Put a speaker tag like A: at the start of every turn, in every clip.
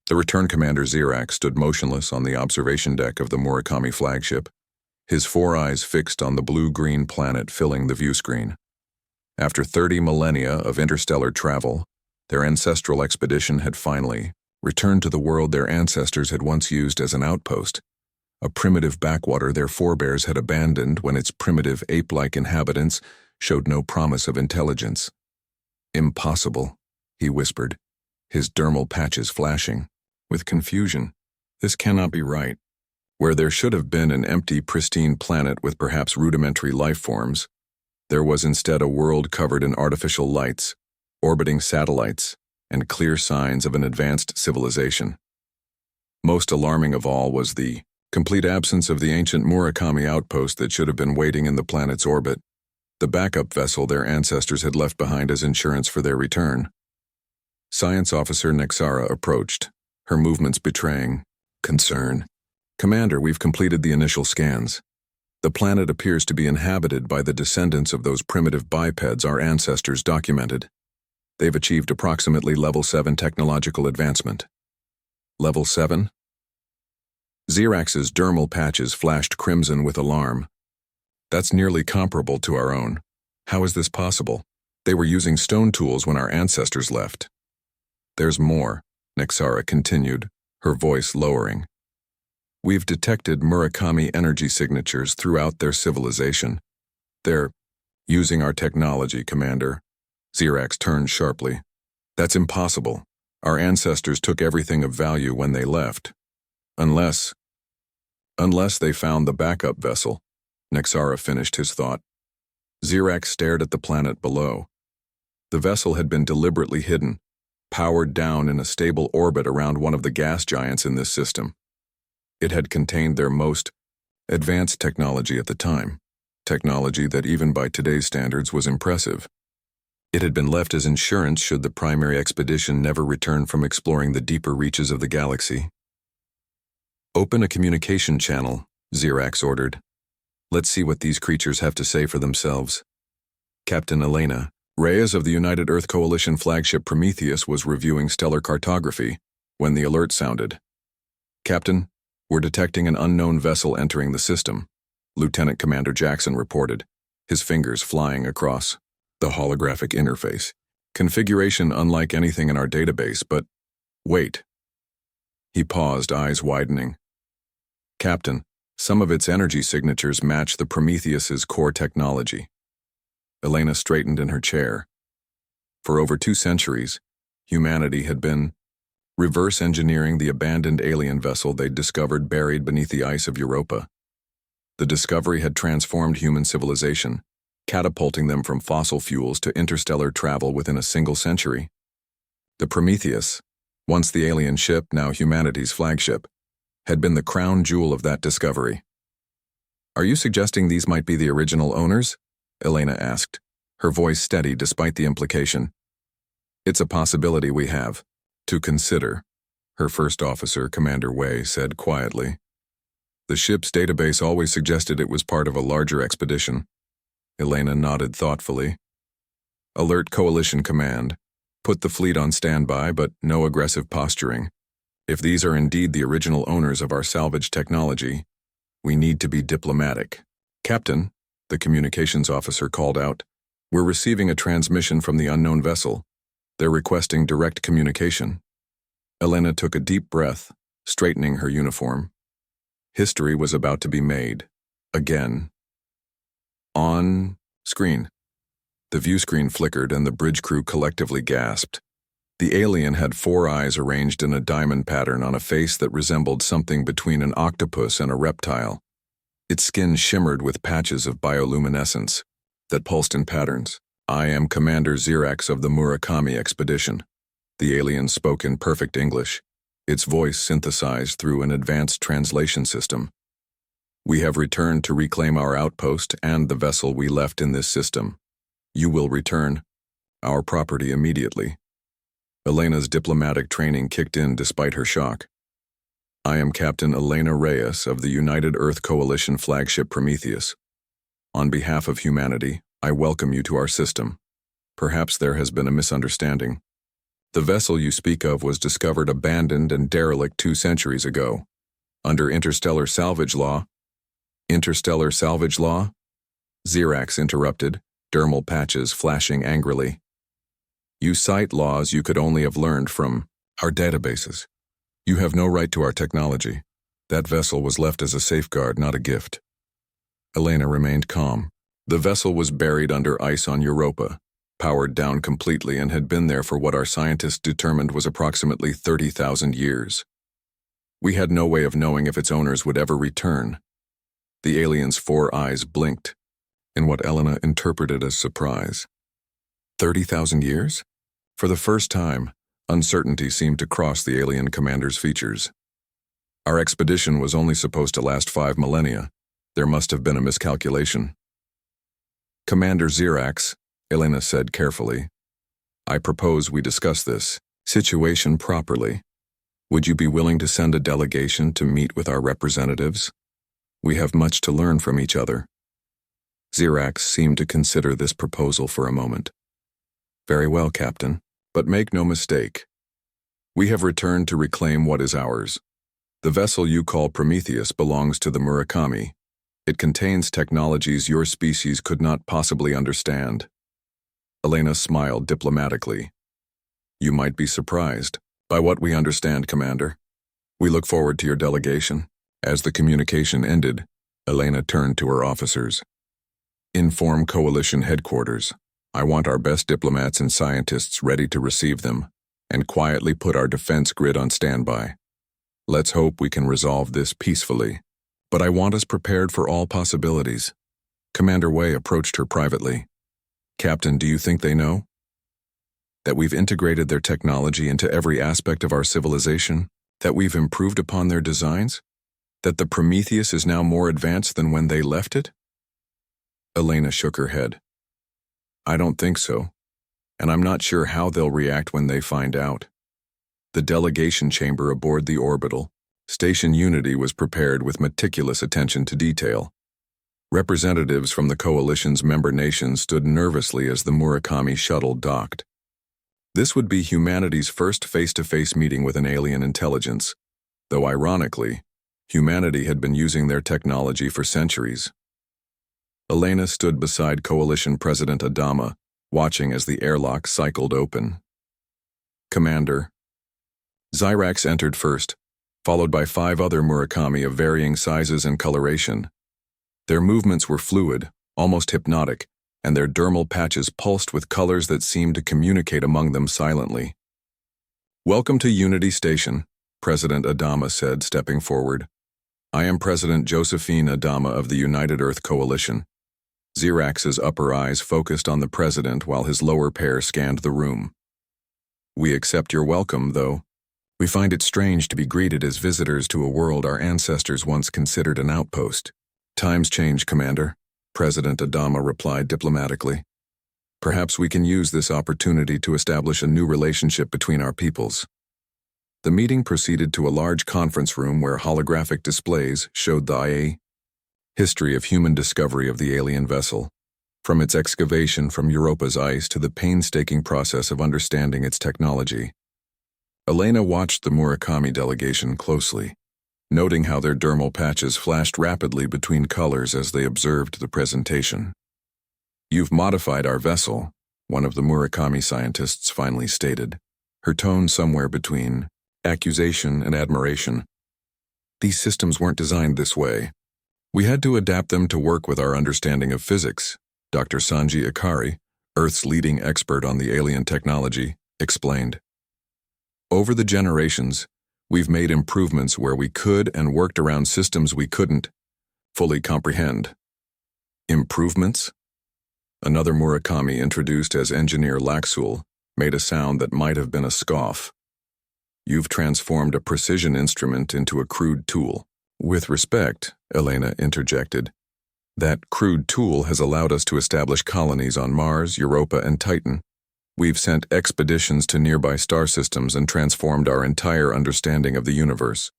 A: The return commander Zirak stood motionless on the observation deck of the Murakami flagship, his four eyes fixed on the blue-green planet filling the view screen. After 30 millennia of interstellar travel, their ancestral expedition had finally returned to the world their ancestors had once used as an outpost, a primitive backwater their forebears had abandoned when its primitive ape-like inhabitants showed no promise of intelligence. "Impossible," he whispered, his dermal patches flashing. With confusion, "This cannot be right." Where there should have been an empty, pristine planet with perhaps rudimentary life forms, there was instead a world covered in artificial lights, orbiting satellites, and clear signs of an advanced civilization. Most alarming of all was the complete absence of the ancient Murakami outpost that should have been waiting in the planet's orbit, the backup vessel their ancestors had left behind as insurance for their return. Science Officer Nexara approached, her movements betraying concern. "Commander, we've completed the initial scans. The planet appears to be inhabited by the descendants of those primitive bipeds our ancestors documented. They've achieved approximately Level 7 technological advancement." "Level 7? Zirax's dermal patches flashed crimson with alarm. "That's nearly comparable to our own. How is this possible? They were using stone tools when our ancestors left." "There's more," Nexara continued, her voice lowering. "We've detected Murakami energy signatures throughout their civilization. They're using our technology, Commander." Zirax turned sharply. "That's impossible. Our ancestors took everything of value when they left. Unless they found the backup vessel." Nexara finished his thought. Zirax stared at the planet below. The vessel had been deliberately hidden, powered down in a stable orbit around one of the gas giants in this system. It had contained their most advanced technology at the time, technology that even by today's standards was impressive. It had been left as insurance should the primary expedition never return from exploring the deeper reaches of the galaxy. "Open a communication channel," Zirax ordered. "Let's see what these creatures have to say for themselves." Captain Elena Reyes of the United Earth Coalition flagship Prometheus was reviewing stellar cartography when the alert sounded. "Captain, we're detecting an unknown vessel entering the system," Lieutenant Commander Jackson reported, his fingers flying across the holographic interface. "Configuration unlike anything in our database, but wait." He paused, eyes widening. "Captain, some of its energy signatures match the Prometheus's core technology." Elena straightened in her chair. For over 2 centuries, humanity had been reverse engineering the abandoned alien vessel they'd discovered buried beneath the ice of Europa. The discovery had transformed human civilization, catapulting them from fossil fuels to interstellar travel within a single century. The Prometheus, once the alien ship, now humanity's flagship, had been the crown jewel of that discovery. "Are you suggesting these might be the original owners?" Elena asked, her voice steady despite the implication. "It's a possibility we have to consider," her first officer, Commander Wei, said quietly. "The ship's database always suggested it was part of a larger expedition." Elena nodded thoughtfully. "Alert Coalition Command. Put the fleet on standby, but no aggressive posturing. If these are indeed the original owners of our salvage technology, we need to be diplomatic." "Captain," the communications officer called out, "we're receiving a transmission from the unknown vessel. They're requesting direct communication." Elena took a deep breath, straightening her uniform. History was about to be made. Again. On screen. The view screen flickered and the bridge crew collectively gasped. The alien had 4 eyes arranged in a diamond pattern on a face that resembled something between an octopus and a reptile. Its skin shimmered with patches of bioluminescence that pulsed in patterns. "I am Commander Zirax of the Murakami expedition." The alien spoke in perfect English, its voice synthesized through an advanced translation system. "We have returned to reclaim our outpost and the vessel we left in this system. You will return our property immediately." Elena's diplomatic training kicked in despite her shock. "I am Captain Elena Reyes of the United Earth Coalition flagship Prometheus. On behalf of humanity, I welcome you to our system. Perhaps there has been a misunderstanding." The vessel you speak of was discovered abandoned and derelict 2 centuries ago. Under interstellar salvage law. Interstellar salvage law? Xerax interrupted, dermal patches flashing angrily. You cite laws you could only have learned from our databases. You have no right to our technology. That vessel was left as a safeguard, not a gift. Elena remained calm. The vessel was buried under ice on Europa, powered down completely, and had been there for what our scientists determined was approximately 30,000 years. We had no way of knowing if its owners would ever return. The alien's 4 eyes blinked, in what Elena interpreted as surprise. 30,000 years? For the first time, uncertainty seemed to cross the alien commander's features. Our expedition was only supposed to last 5 millennia. There must have been a miscalculation. Commander Xerax, Elena said carefully, I propose we discuss this situation properly. Would you be willing to send a delegation to meet with our representatives? We have much to learn from each other. Xerax seemed to consider this proposal for a moment. Very well, Captain, but make no mistake. We have returned to reclaim what is ours. The vessel you call Prometheus belongs to the Murakami. It contains technologies your species could not possibly understand. Elena smiled diplomatically. You might be surprised by what we understand, Commander. We look forward to your delegation. As the communication ended, Elena turned to her officers. Inform Coalition headquarters. I want our best diplomats and scientists ready to receive them, and quietly put our defense grid on standby. Let's hope we can resolve this peacefully. But I want us prepared for all possibilities. Commander Wei approached her privately. Captain, do you think they know? That we've integrated their technology into every aspect of our civilization? That we've improved upon their designs? That the Prometheus is now more advanced than when they left it? Elena shook her head. I don't think so, and I'm not sure how they'll react when they find out. The delegation chamber aboard the orbital, Station Unity, was prepared with meticulous attention to detail. Representatives from the Coalition's member nations stood nervously as the Murakami shuttle docked. This would be humanity's first face-to-face meeting with an alien intelligence, though ironically, humanity had been using their technology for centuries. Elena stood beside Coalition President Adama, watching as the airlock cycled open. Commander. Xerax entered first, followed by 5 other Murakami of varying sizes and coloration. Their movements were fluid, almost hypnotic, and their dermal patches pulsed with colors that seemed to communicate among them silently. Welcome to Unity Station, President Adama said, stepping forward. I am President Josephine Adama of the United Earth Coalition. Xerax's upper eyes focused on the president while his lower pair scanned the room. We accept your welcome, though. We find it strange to be greeted as visitors to a world our ancestors once considered an outpost. Times change, Commander, President Adama replied diplomatically. Perhaps we can use this opportunity to establish a new relationship between our peoples. The meeting proceeded to a large conference room where holographic displays showed the history of human discovery of the alien vessel, from its excavation from Europa's ice to the painstaking process of understanding its technology. Elena watched the Murakami delegation closely, noting how their dermal patches flashed rapidly between colors as they observed the presentation. You've modified our vessel, one of the Murakami scientists finally stated, her tone somewhere between accusation and admiration. These systems weren't designed this way. We had to adapt them to work with our understanding of physics, Dr. Sanji Ikari, Earth's leading expert on the alien technology, explained. Over the generations, we've made improvements where we could and worked around systems we couldn't fully comprehend. Improvements? Another Murakami, introduced as Engineer Laxul, made a sound that might have been a scoff. You've transformed a precision instrument into a crude tool. With respect, Elena interjected. That crude tool has allowed us to establish colonies on Mars, Europa, and Titan. We've sent expeditions to nearby star systems and transformed our entire understanding of the universe.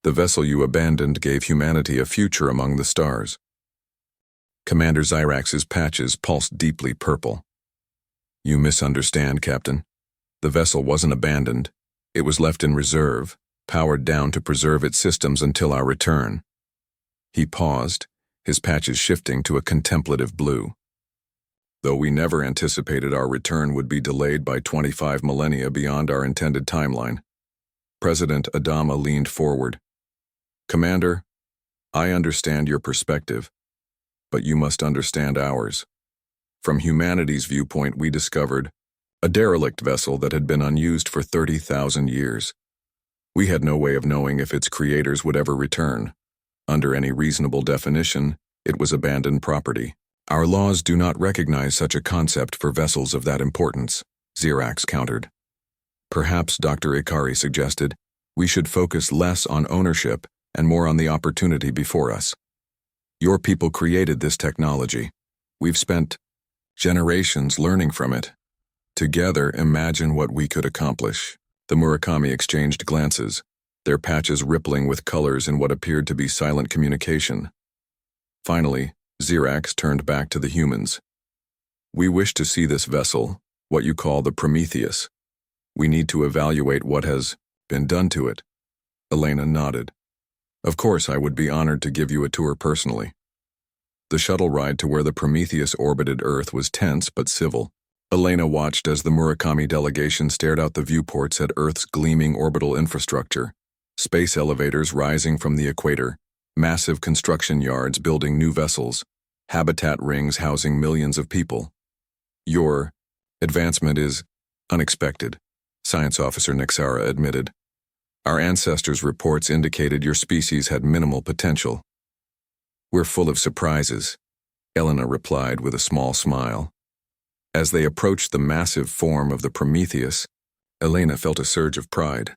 A: The vessel you abandoned gave humanity a future among the stars. Commander Xerax's patches pulsed deeply purple. You misunderstand, Captain. The vessel wasn't abandoned. It was left in reserve, powered down to preserve its systems until our return. He paused, his patches shifting to a contemplative blue. Though we never anticipated our return would be delayed by 25 millennia beyond our intended timeline. President Adama leaned forward. Commander, I understand your perspective, but you must understand ours. From humanity's viewpoint, we discovered a derelict vessel that had been unused for 30,000 years. We had no way of knowing if its creators would ever return. Under any reasonable definition, it was abandoned property. Our laws do not recognize such a concept for vessels of that importance, Xerax countered. Perhaps, Dr. Ikari suggested, we should focus less on ownership and more on the opportunity before us. Your people created this technology. We've spent generations learning from it. Together, imagine what we could accomplish. The Murakami exchanged glances, their patches rippling with colors in what appeared to be silent communication. Finally, Xerax turned back to the humans. We wish to see this vessel, what you call the Prometheus. We need to evaluate what has been done to it. Elena nodded. Of course, I would be honored to give you a tour personally. The shuttle ride to where the Prometheus orbited Earth was tense but civil. Elena watched as the Murakami delegation stared out the viewports at Earth's gleaming orbital infrastructure, space elevators rising from the equator, massive construction yards building new vessels, habitat rings housing millions of people. Your advancement is unexpected, Science Officer Nixara admitted. Our ancestors' reports indicated your species had minimal potential. We're full of surprises, Elena replied with a small smile. As they approached the massive form of the Prometheus, Elena felt a surge of pride.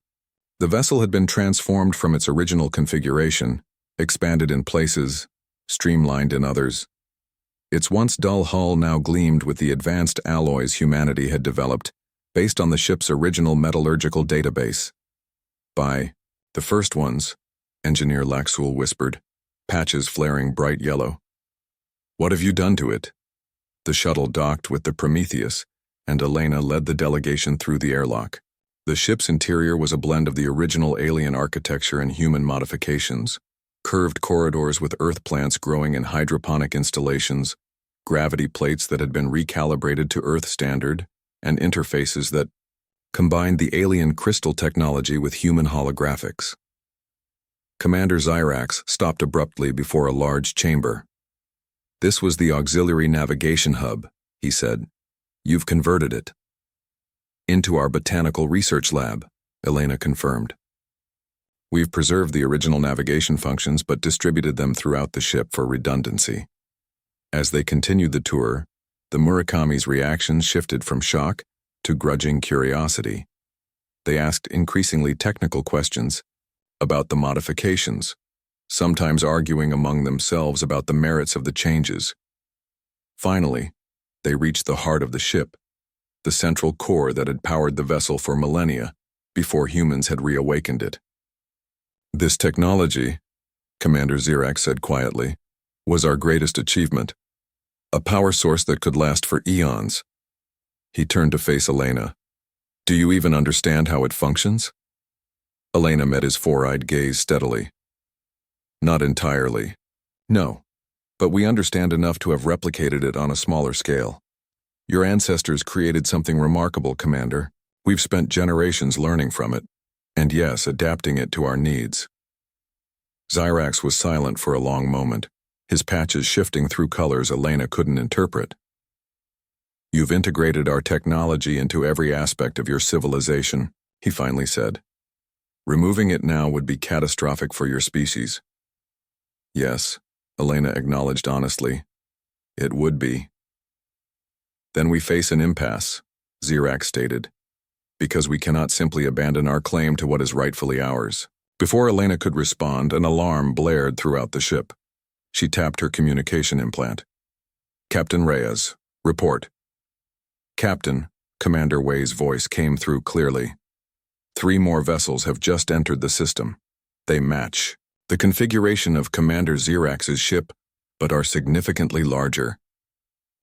A: The vessel had been transformed from its original configuration, expanded in places, streamlined in others. Its once dull hull now gleamed with the advanced alloys humanity had developed based on the ship's original metallurgical database. By the first ones, Engineer Laxul whispered, patches flaring bright yellow. What have you done to it? The shuttle docked with the Prometheus, and Elena led the delegation through the airlock. The ship's interior was a blend of the original alien architecture and human modifications. Curved corridors with earth plants growing in hydroponic installations, gravity plates that had been recalibrated to Earth standard, and interfaces that combined the alien crystal technology with human holographics. Commander Xerax stopped abruptly before a large chamber. This was the auxiliary navigation hub, he said. You've converted it into our botanical research lab, Elena confirmed. We've preserved the original navigation functions but distributed them throughout the ship for redundancy. As they continued the tour, the Murakami's reactions shifted from shock to grudging curiosity. They asked increasingly technical questions about the modifications, sometimes arguing among themselves about the merits of the changes. Finally, they reached the heart of the ship, the central core that had powered the vessel for millennia before humans had reawakened it. This technology, Commander Xerax said quietly, was our greatest achievement. A power source that could last for eons. He turned to face Elena. Do you even understand how it functions? Elena met his four-eyed gaze steadily. Not entirely. No. But we understand enough to have replicated it on a smaller scale. Your ancestors created something remarkable, Commander. We've spent generations learning from it, and yes, adapting it to our needs. Xerax was silent for a long moment, his patches shifting through colors Elena couldn't interpret. You've integrated our technology into every aspect of your civilization, he finally said. Removing it now would be catastrophic for your species. Yes, Elena acknowledged honestly. It would be. Then we face an impasse, Xerax stated, because we cannot simply abandon our claim to what is rightfully ours. Before Elena could respond, an alarm blared throughout the ship. She tapped her communication implant. Captain Reyes, report. Captain, Commander Wei's voice came through clearly. 3 more vessels have just entered the system. They match the configuration of Commander Xerax's ship, but are significantly larger.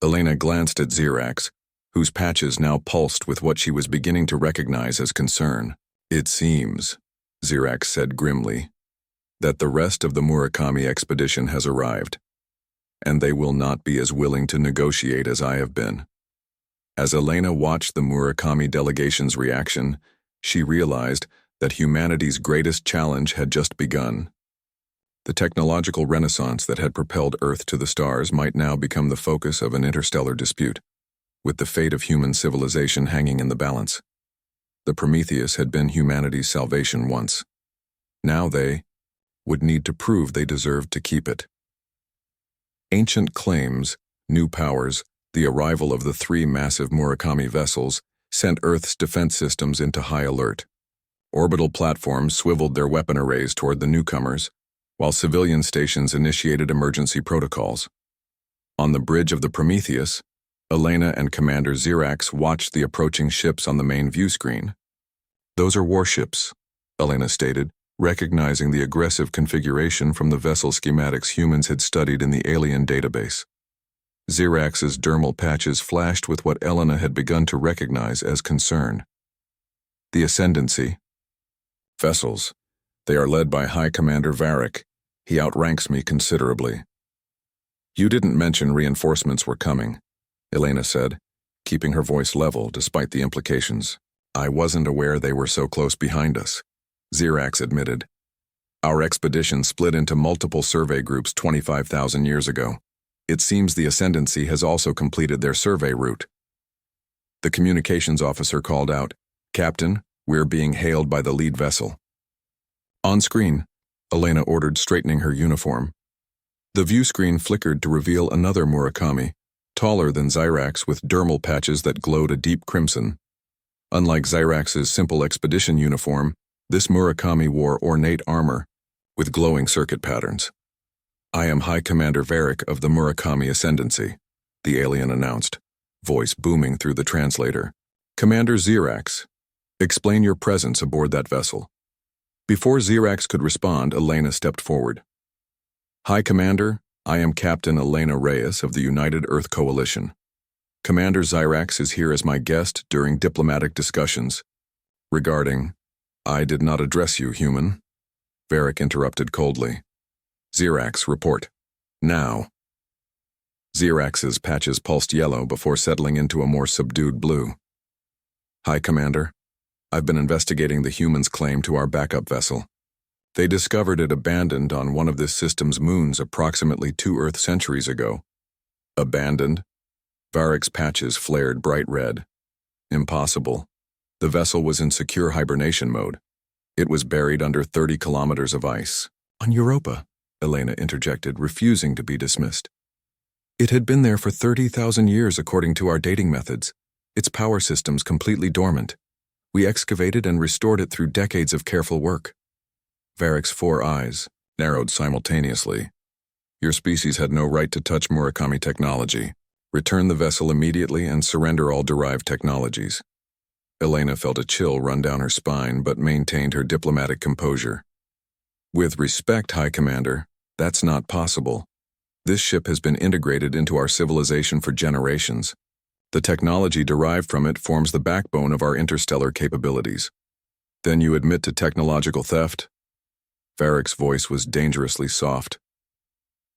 A: Elena glanced at Xerax, whose patches now pulsed with what she was beginning to recognize as concern. "It seems," Xerax said grimly, "that the rest of the Murakami expedition has arrived, and they will not be as willing to negotiate as I have been." As Elena watched the Murakami delegation's reaction, she realized that humanity's greatest challenge had just begun. The technological renaissance that had propelled Earth to the stars might now become the focus of an interstellar dispute, with the fate of human civilization hanging in the balance. The Prometheus had been humanity's salvation once. Now they would need to prove they deserved to keep it. Ancient claims, new powers, the arrival of the 3 massive Murakami vessels sent Earth's defense systems into high alert. Orbital platforms swiveled their weapon arrays toward the newcomers, while civilian stations initiated emergency protocols. On the bridge of the Prometheus, Elena and Commander Xerax watched the approaching ships on the main view screen. "Those are warships," Elena stated, recognizing the aggressive configuration from the vessel schematics humans had studied in the alien database. Xerax's dermal patches flashed with what Elena had begun to recognize as concern. "The Ascendancy. Vessels. They are led by High Commander Varric. He outranks me considerably." "You didn't mention reinforcements were coming," Elena said, keeping her voice level despite the implications. "I wasn't aware they were so close behind us," Xerax admitted. "Our expedition split into multiple survey groups 25,000 years ago. It seems the Ascendancy has also completed their survey route." The communications officer called out, "Captain, we're being hailed by the lead vessel." "On screen," Elena ordered, straightening her uniform. The view screen flickered to reveal another Murakami, taller than Xerax with dermal patches that glowed a deep crimson. Unlike Xerax's simple expedition uniform, this Murakami wore ornate armor with glowing circuit patterns. "I am High Commander Varric of the Murakami Ascendancy," the alien announced, voice booming through the translator. "Commander Xerax, explain your presence aboard that vessel." Before Xerax could respond, Elena stepped forward. "High Commander, I am Captain Elena Reyes of the United Earth Coalition. Commander Xerax is here as my guest during diplomatic discussions regarding—" "I did not address you, human," Varric interrupted coldly. "Xerax, report. Now." Xerax's patches pulsed yellow before settling into a more subdued blue. "High Commander, I've been investigating the humans' claim to our backup vessel. They discovered it abandoned on one of this system's moons approximately 2 Earth centuries ago." "Abandoned?" Varric's patches flared bright red. "Impossible. The vessel was in secure hibernation mode. It was buried under 30 kilometers of ice." "On Europa," Elena interjected, refusing to be dismissed. "It had been there for 30,000 years according to our dating methods, its power systems completely dormant. We excavated and restored it through decades of careful work." Varric's 4 eyes narrowed simultaneously. "Your species had no right to touch Murakami technology. Return the vessel immediately and surrender all derived technologies." Elena felt a chill run down her spine but maintained her diplomatic composure. "With respect, High Commander, that's not possible. This ship has been integrated into our civilization for generations. The technology derived from it forms the backbone of our interstellar capabilities. Then you admit to technological theft?" Varric's voice was dangerously soft.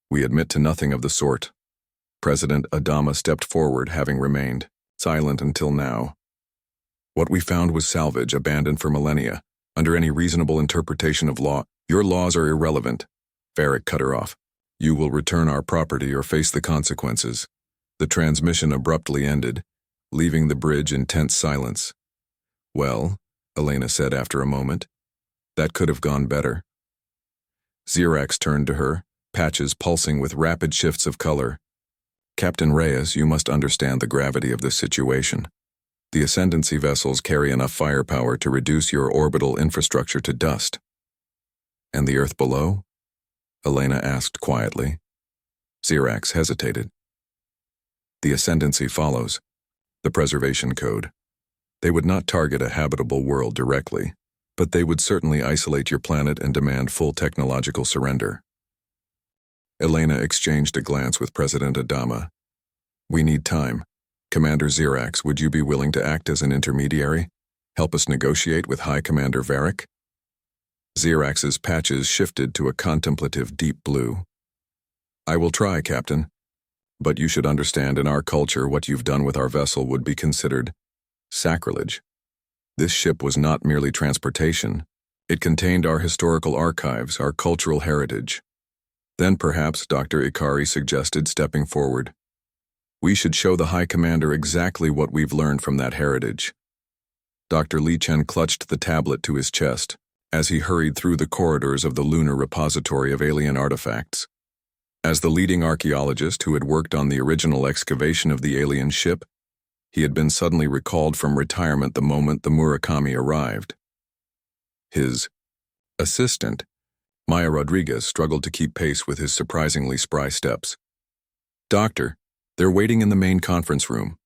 A: "We admit to nothing of the sort." President Adama stepped forward, having remained silent until now. "What we found was salvage abandoned for millennia. Under any reasonable interpretation of law, your laws are irrelevant." Varric cut her off. "You will return our property or face the consequences." The transmission abruptly ended, leaving the bridge in tense silence. "Well," Elena said after a moment, "that could have gone better." Xerax turned to her, patches pulsing with rapid shifts of color. "Captain Reyes, you must understand the gravity of this situation. The Ascendancy vessels carry enough firepower to reduce your orbital infrastructure to dust." "And the Earth below?" Elena asked quietly. Xerax hesitated. "The Ascendancy follows the preservation code. They would not target a habitable world directly, but they would certainly isolate your planet and demand full technological surrender." Elena exchanged a glance with President Adama. "We need time. Commander Xerax, would you be willing to act as an intermediary? Help us negotiate with High Commander Varric? Xerax's patches shifted to a contemplative deep blue. I will try, Captain. But you should understand, in our culture, what you've done with our vessel would be considered sacrilege. This ship was not merely transportation. It contained our historical archives, our cultural heritage. Then perhaps Dr. Ikari suggested stepping forward. We should show the High Commander exactly what we've learned from that heritage. Dr. Li Chen clutched the tablet to his chest as he hurried through the corridors of the lunar repository of alien artifacts. As the leading archaeologist who had worked on the original excavation of the alien ship, he had been suddenly recalled from retirement the moment the Murakami arrived. His assistant, Maya Rodriguez, struggled to keep pace with his surprisingly spry steps. Doctor, they're waiting in the main conference room.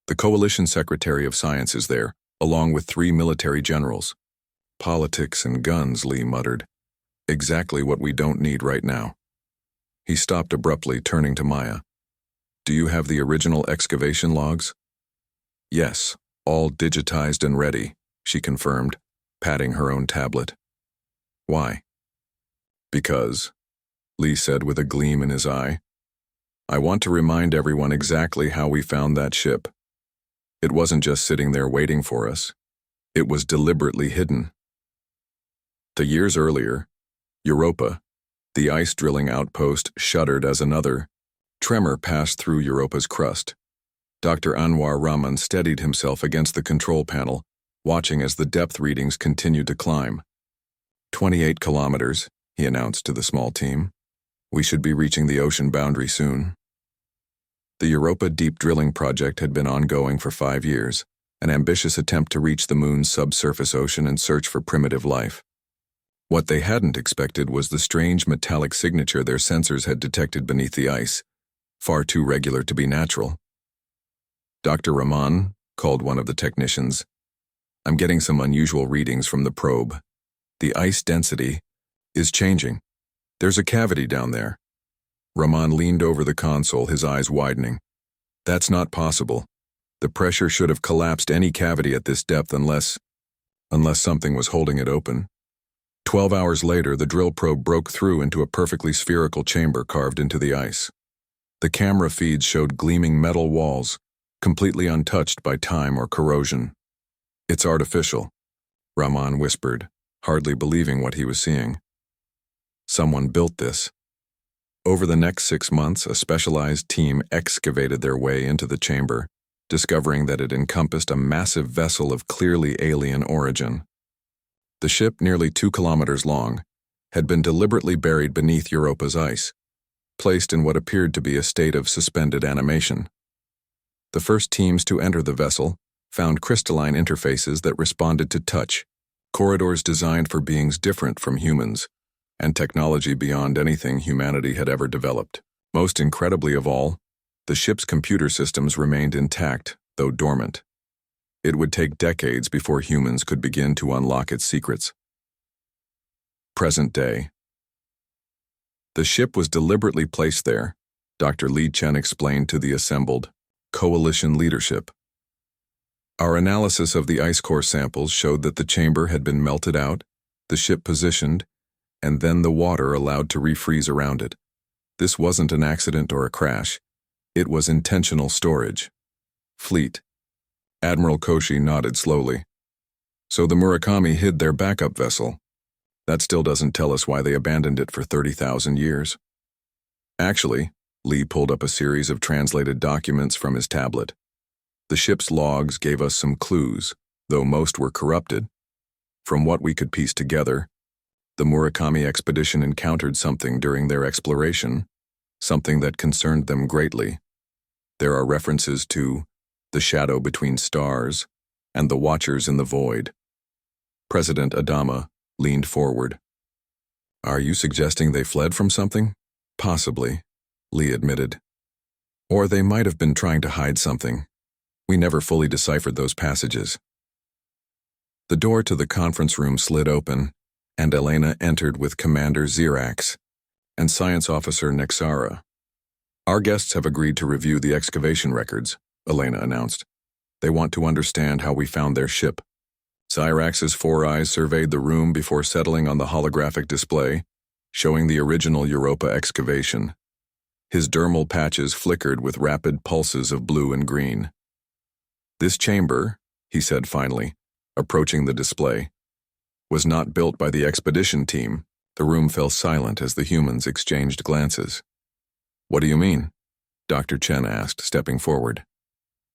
A: The Coalition Secretary of Science is there, along with 3 military generals. Politics and guns, Lee muttered. Exactly what we don't need right now. He stopped abruptly, turning to Maya. Do you have the original excavation logs? Yes, all digitized and ready, she confirmed, patting her own tablet. Why? Because, Lee said with a gleam in his eye, I want to remind everyone exactly how we found that ship. It wasn't just sitting there waiting for us. It was deliberately hidden. The years earlier, Europa, the ice drilling outpost, shuddered as another tremor passed through Europa's crust. Dr. Anwar Rahman steadied himself against the control panel, watching as the depth readings continued to climb. 28 kilometers, he announced to the small team. We should be reaching the ocean boundary soon. The Europa Deep Drilling Project had been ongoing for 5 years, an ambitious attempt to reach the moon's subsurface ocean and search for primitive life. What they hadn't expected was the strange metallic signature their sensors had detected beneath the ice, far too regular to be natural. Dr. Rahman, called one of the technicians, I'm getting some unusual readings from the probe. The ice density is changing. There's a cavity down there. Rahman leaned over the console, his eyes widening. That's not possible. The pressure should have collapsed any cavity at this depth unless something was holding it open. 12 hours later, the drill probe broke through into a perfectly spherical chamber carved into the ice. The camera feeds showed gleaming metal walls, completely untouched by time or corrosion. It's artificial, Rahman whispered, hardly believing what he was seeing. Someone built this. Over the next 6 months, a specialized team excavated their way into the chamber, discovering that it encompassed a massive vessel of clearly alien origin. The ship, nearly 2 kilometers long, had been deliberately buried beneath Europa's ice, placed in what appeared to be a state of suspended animation. The first teams to enter the vessel found crystalline interfaces that responded to touch, corridors designed for beings different from humans, and technology beyond anything humanity had ever developed. Most incredibly of all, the ship's computer systems remained intact, though dormant. It would take decades before humans could begin to unlock its secrets. Present day. The ship was deliberately placed there, Dr. Li Chen explained to the assembled coalition leadership. Our analysis of the ice core samples showed that the chamber had been melted out, the ship positioned, and then the water allowed to refreeze around it. This wasn't an accident or a crash. It was intentional storage. Fleet. Admiral Koshi nodded slowly. So the Murakami hid their backup vessel. That still doesn't tell us why they abandoned it for 30,000 years. Actually, Lee pulled up a series of translated documents from his tablet. The ship's logs gave us some clues, though most were corrupted. From what we could piece together, the Murakami expedition encountered something during their exploration, something that concerned them greatly. There are references to the shadow between stars and the watchers in the void. President Adama leaned forward. Are you suggesting they fled from something? Possibly, Lee admitted. Or they might have been trying to hide something. We never fully deciphered those passages. The door to the conference room slid open, and Elena entered with Commander Xerax and Science Officer Nexara. Our guests have agreed to review the excavation records, Elena announced. They want to understand how we found their ship. Zyrax's four eyes surveyed the room before settling on the holographic display, showing the original Europa excavation. His dermal patches flickered with rapid pulses of blue and green. This chamber, he said finally, approaching the display, was not built by the expedition team. The room fell silent as the humans exchanged glances. What do you mean? Dr. Chen asked, stepping forward.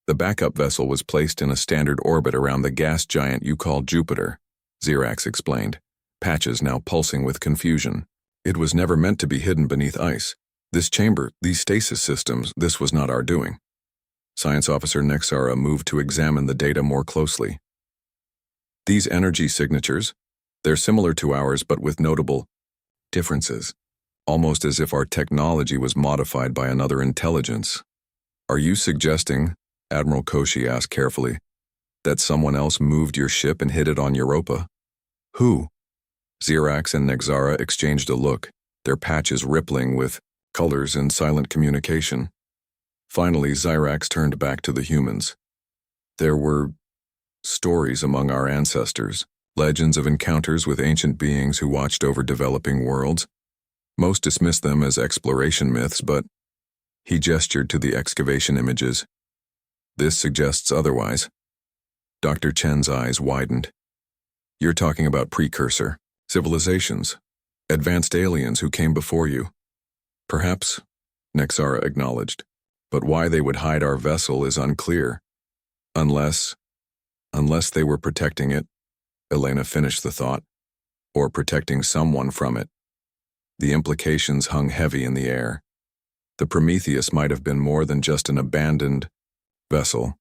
A: The backup vessel was placed in a standard orbit around the gas giant you call Jupiter, Zyrax explained, patches now pulsing with confusion. It was never meant to be hidden beneath ice. This chamber, these stasis systems, this was not our doing. Science Officer Nexara moved to examine the data more closely. These energy signatures, they're similar to ours but with notable differences, almost as if our technology was modified by another intelligence. Are you suggesting, Admiral Koshi asked carefully, that someone else moved your ship and hid it on Europa? Who? Zyrax and Nexara exchanged a look, their patches rippling with colors in silent communication. Finally, Zyrax turned back to the humans. There were stories among our ancestors, legends of encounters with ancient beings who watched over developing worlds. Most dismissed them as exploration myths, but he gestured to the excavation images. This suggests otherwise. Dr. Chen's eyes widened. You're talking about precursor civilizations, advanced aliens who came before you. Perhaps, Nexara acknowledged, but why they would hide our vessel is unclear. Unless they were protecting it, Elena finished the thought, or protecting someone from it. The implications hung heavy in the air. The Prometheus might have been more than just an abandoned vessel.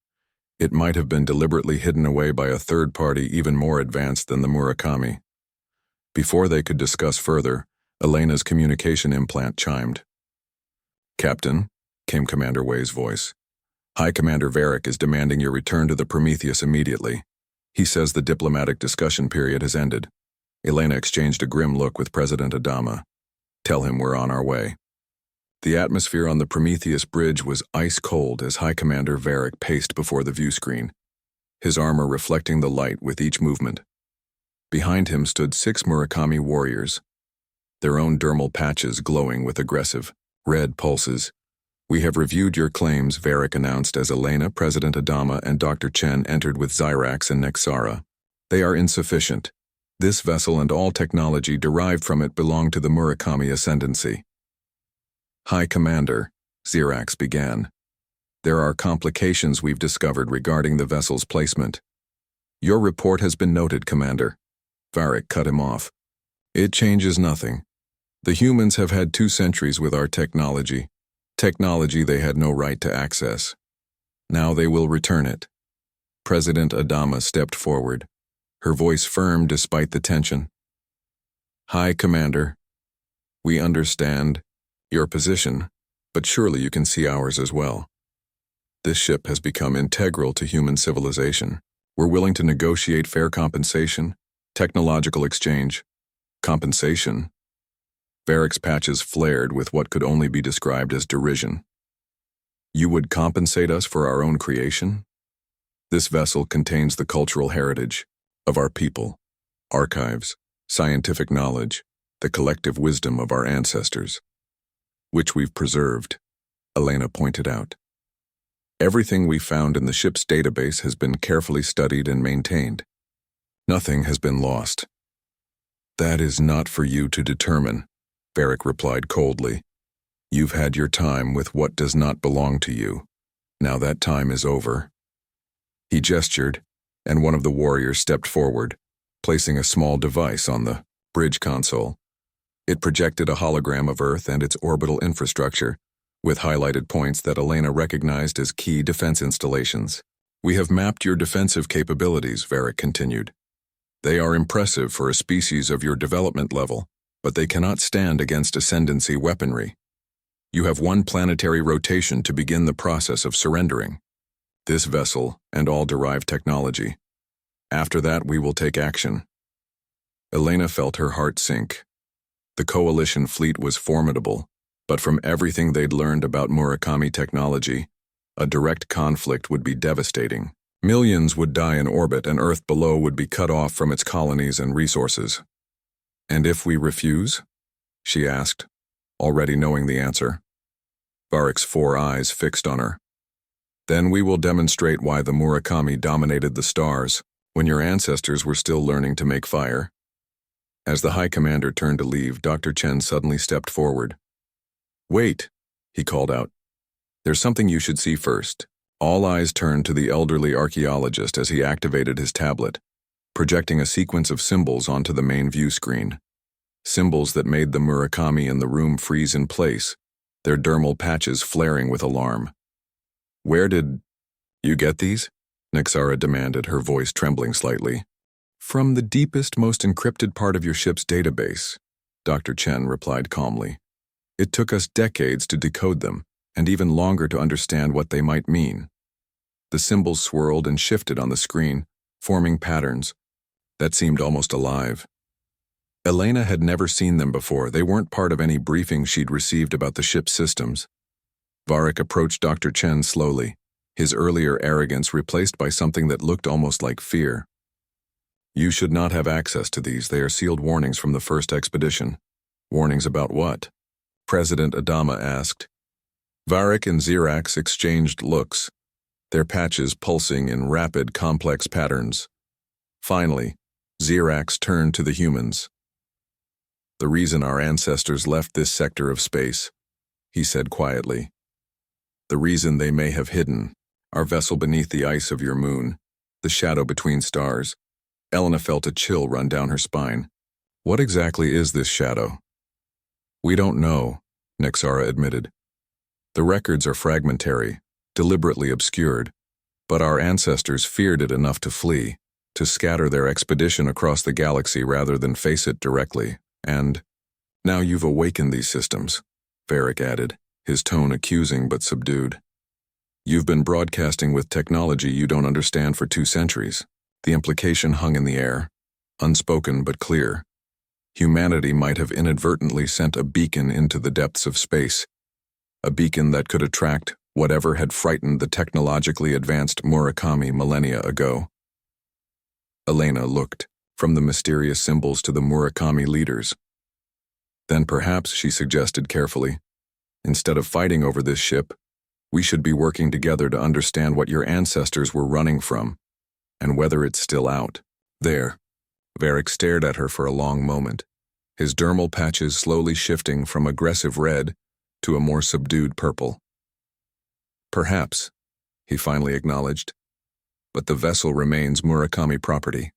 A: It might have been deliberately hidden away by a third party even more advanced than the Murakami. Before they could discuss further, Elena's communication implant chimed. Captain, came Commander Wei's voice. High Commander Varric is demanding your return to the Prometheus immediately. He says the diplomatic discussion period has ended. Elena exchanged a grim look with President Adama. Tell him we're on our way. The atmosphere on the Prometheus bridge was ice cold as High Commander Varric paced before the view screen, his armor reflecting the light with each movement. Behind him stood 6 Murakami warriors, their own dermal patches glowing with aggressive, red pulses. We have reviewed your claims, Varric announced as Elena, President Adama, and Dr. Chen entered with Zyrax and Nexara. They are insufficient. This vessel and all technology derived from it belong to the Murakami Ascendancy. High Commander, Zyrax began. There are complications we've discovered regarding the vessel's placement. Your report has been noted, Commander. Varric cut him off. It changes nothing. The humans have had 2 centuries with our technology they had no right to access. Now they will return it. President Adama stepped forward, her voice firm despite the tension. High Commander, we understand your position, but surely you can see ours as well. This ship has become integral to human civilization. We're willing to negotiate fair compensation, technological exchange. Compensation? Varric's patches flared with what could only be described as derision. You would compensate us for our own creation? This vessel contains the cultural heritage of our people, archives, scientific knowledge, the collective wisdom of our ancestors, which we've preserved, Elena pointed out. Everything we found in the ship's database has been carefully studied and maintained. Nothing has been lost. That is not for you to determine, Varric replied coldly. You've had your time with what does not belong to you. Now that time is over. He gestured, and one of the warriors stepped forward, placing a small device on the bridge console. It projected a hologram of Earth and its orbital infrastructure, with highlighted points that Elena recognized as key defense installations. We have mapped your defensive capabilities, Varric continued. They are impressive for a species of your development level, but they cannot stand against ascendancy weaponry. You have 1 planetary rotation to begin the process of surrendering this vessel and all derived technology. After that, we will take action. Elena felt her heart sink. The coalition fleet was formidable, but from everything they'd learned about Murakami technology, A direct conflict would be devastating. Millions would die in orbit, and Earth below would be cut off from its colonies and resources. "And if we refuse?" she asked, already knowing the answer. Varroc's 4 eyes fixed on her. "Then we will demonstrate why the Murakami dominated the stars when your ancestors were still learning to make fire." As the High Commander turned to leave, Dr. Chen suddenly stepped forward. "Wait," he called out. "There's something you should see first." All eyes turned to the elderly archaeologist as he activated his tablet, projecting a sequence of symbols onto the main view screen. Symbols that made the Murakami in the room freeze in place, their dermal patches flaring with alarm. "Where did you get these?" Nexara demanded, her voice trembling slightly. "From the deepest, most encrypted part of your ship's database," Dr. Chen replied calmly. "It took us decades to decode them, and even longer to understand what they might mean." The symbols swirled and shifted on the screen, forming patterns that seemed almost alive. Elena had never seen them before. They weren't part of any briefing she'd received about the ship's systems. Varroc approached Dr. Chen slowly, his earlier arrogance replaced by something that looked almost like fear. "You should not have access to these. They are sealed warnings from the first expedition." "Warnings about what?" President Adama asked. Varroc and Xerax exchanged looks, their patches pulsing in rapid, complex patterns. Finally, Xerax turned to the humans. "The reason our ancestors left this sector of space," he said quietly. "The reason they may have hidden our vessel beneath the ice of your moon, the shadow between stars." Elena felt a chill run down her spine. "What exactly is this shadow?" "We don't know," Nexara admitted. "The records are fragmentary, deliberately obscured, but our ancestors feared it enough to flee, to scatter their expedition across the galaxy rather than face it directly. And now you've awakened these systems," Varroc added, his tone accusing but subdued. "You've been broadcasting with technology you don't understand for 2 centuries. The implication hung in the air, unspoken but clear. Humanity might have inadvertently sent a beacon into the depths of space, a beacon that could attract whatever had frightened the technologically advanced Murakami millennia ago." Elena looked from the mysterious symbols to the Murakami leaders. "Then perhaps," she suggested carefully, "instead of fighting over this ship, we should be working together to understand what your ancestors were running from, and whether it's still out there." Varroc stared at her for a long moment, his dermal patches slowly shifting from aggressive red to a more subdued purple. "Perhaps," he finally acknowledged, "but the vessel remains Murakami property."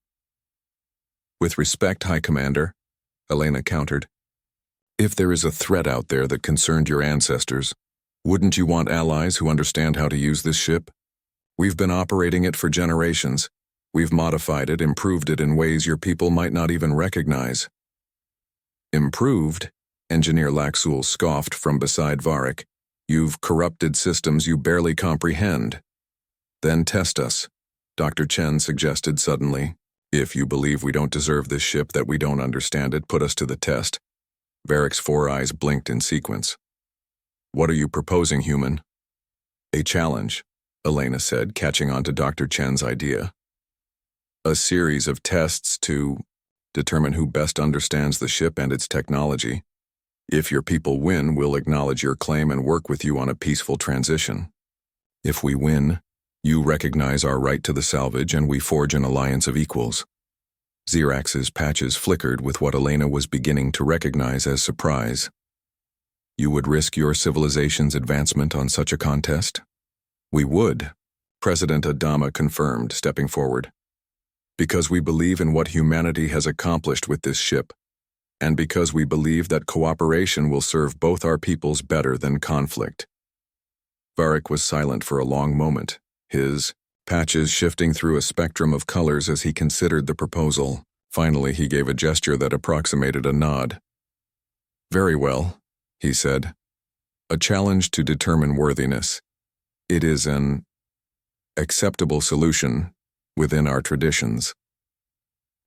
A: "With respect, High Commander," Elena countered, "if there is a threat out there that concerned your ancestors, wouldn't you want allies who understand how to use this ship? We've been operating it for generations. We've modified it, improved it in ways your people might not even recognize." "Improved?" Engineer Laxul scoffed from beside Varroc. "You've corrupted systems you barely comprehend." "Then test us," Dr. Chen suggested suddenly. "If you believe we don't deserve this ship, that we don't understand it, put us to the test." Varroc's 4 eyes blinked in sequence. "What are you proposing, human?" "A challenge," Elena said, catching on to Dr. Chen's idea. "A series of tests to determine who best understands the ship and its technology. If your people win, we'll acknowledge your claim and work with you on a peaceful transition. If we win, you recognize our right to the salvage and we forge an alliance of equals." Xerax's patches flickered with what Elena was beginning to recognize as surprise. "You would risk your civilization's advancement on such a contest?" "We would," President Adama confirmed, stepping forward. "Because we believe in what humanity has accomplished with this ship, and because we believe that cooperation will serve both our peoples better than conflict." Varroc was silent for a long moment, his patches shifting through a spectrum of colors as he considered the proposal. Finally, he gave a gesture that approximated a nod. "Very well," he said. "A challenge to determine worthiness. It is an acceptable solution within our traditions."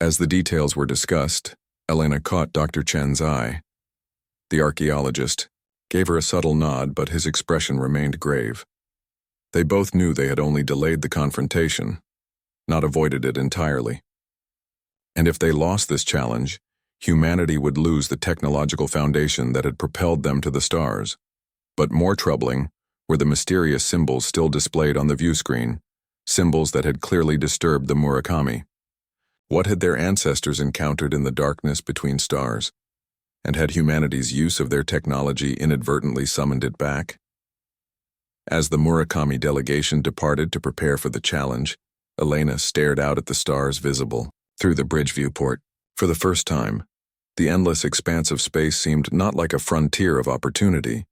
A: As the details were discussed, Elena caught Dr. Chen's eye. The archaeologist gave her a subtle nod, but his expression remained grave. They both knew they had only delayed the confrontation, not avoided it entirely. And if they lost this challenge, humanity would lose the technological foundation that had propelled them to the stars. But more troubling were the mysterious symbols still displayed on the view screen, symbols that had clearly disturbed the Murakami. What had their ancestors encountered in the darkness between stars? And had humanity's use of their technology inadvertently summoned it back? As the Murakami delegation departed to prepare for the challenge, Elena stared out at the stars visible through the bridge viewport. For the first time, the endless expanse of space seemed not like a frontier of opportunity,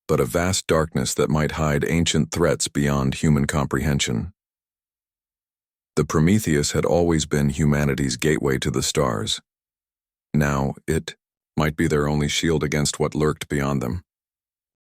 A: but a vast darkness that might hide ancient threats beyond human comprehension. The Prometheus had always been humanity's gateway to the stars. Now, it might be their only shield against what lurked beyond them.